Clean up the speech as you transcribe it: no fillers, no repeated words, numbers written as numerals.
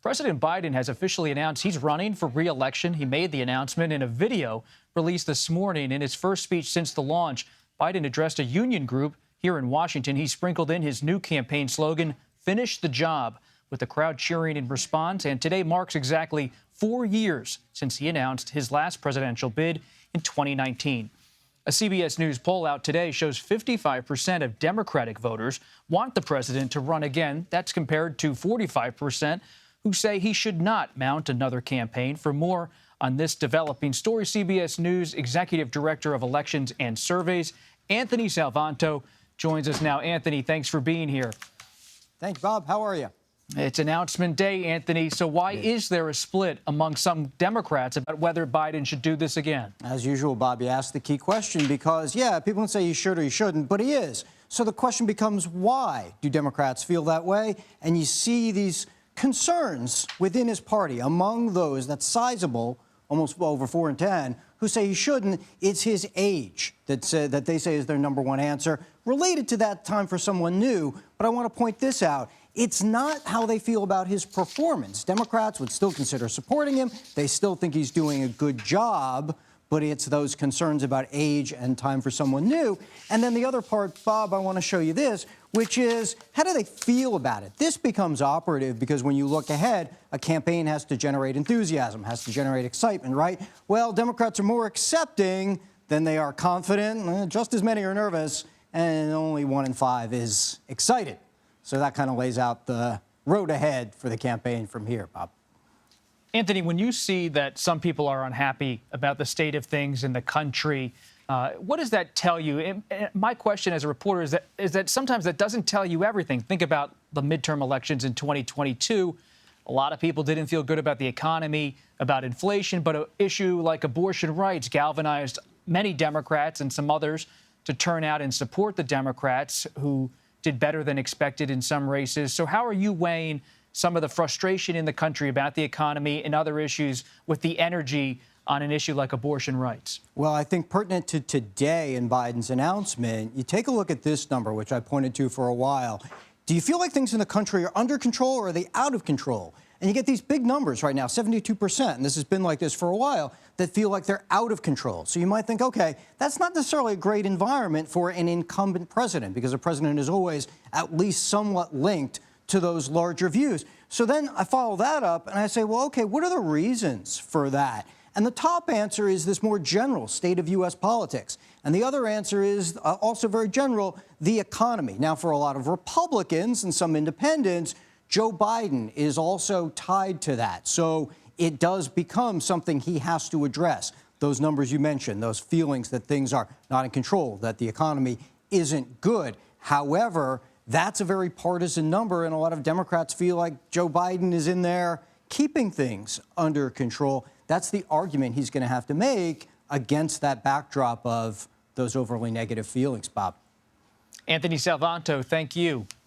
President Biden has officially announced he's running for re-election. He made the announcement in a video released this morning. In his first speech since the launch, Biden addressed a union group here in Washington. He sprinkled in his new campaign slogan, "Finish the job," with the crowd cheering in response. And today marks exactly 4 years since he announced his last presidential bid in 2019. A CBS News poll out today shows 55% of Democratic voters want the president to run again. That's compared to 45% who say he should not mount another campaign. For more on this developing story, CBS News Executive Director of Elections and Surveys, Anthony Salvanto, joins us now. Anthony, thanks for being here. Thanks, Bob. How are you? It's announcement day, Anthony. So why is there a split among some Democrats about whether Biden should do this again? As usual, Bob, you asked the key question because, yeah, people can say he should or he shouldn't, but he is. So the question becomes, why do Democrats feel that way? And you see these concerns within his party among those that's sizable, almost over 4 in 10, who say he shouldn't. It's his age that they say is their number one answer. Related to that, time for someone new, but I want to point this out. It's not how they feel about his performance. Democrats would still consider supporting him. They still think he's doing a good job, but it's those concerns about age and time for someone new. And then the other part, Bob, I want to show you this, which is how do they feel about it? This becomes operative because when you look ahead, a campaign has to generate enthusiasm, has to generate excitement, right? Well, Democrats are more accepting than they are confident. Just as many are nervous, and only 1 in 5 is excited. So that kind of lays out the road ahead for the campaign from here, Bob. Anthony, when you see that some people are unhappy about the state of things in the country, what does that tell you? And my question as a reporter is that sometimes that doesn't tell you everything. Think about the midterm elections in 2022. A lot of people didn't feel good about the economy, about inflation, but an issue like abortion rights galvanized many Democrats and some others to turn out and support the Democrats who did better than expected in some races. So how are you weighing some of the frustration in the country about the economy and other issues with the energy on an issue like abortion rights? Well, I think pertinent to today in Biden's announcement, you take a look at this number, which I pointed to for a while. Do you feel like things in the country are under control or are they out of control? And you get these big numbers right now, 72%, and this has been like this for a while, that feel like they're out of control. So you might think, okay, that's not necessarily a great environment for an incumbent president because a president is always at least somewhat linked to those larger views. So then I follow that up and I say, well, okay, what are the reasons for that? And the top answer is this more general state of U.S. politics. And the other answer is also very general, the economy. Now, for a lot of Republicans and some independents, Joe Biden is also tied to that. So it does become something he has to address. Those numbers you mentioned, those feelings that things are not in control, that the economy isn't good. However, that's a very partisan number, and a lot of Democrats feel like Joe Biden is in there keeping things under control. That's the argument he's going to have to make against that backdrop of those overly negative feelings, Bob. Anthony Salvanto, thank you.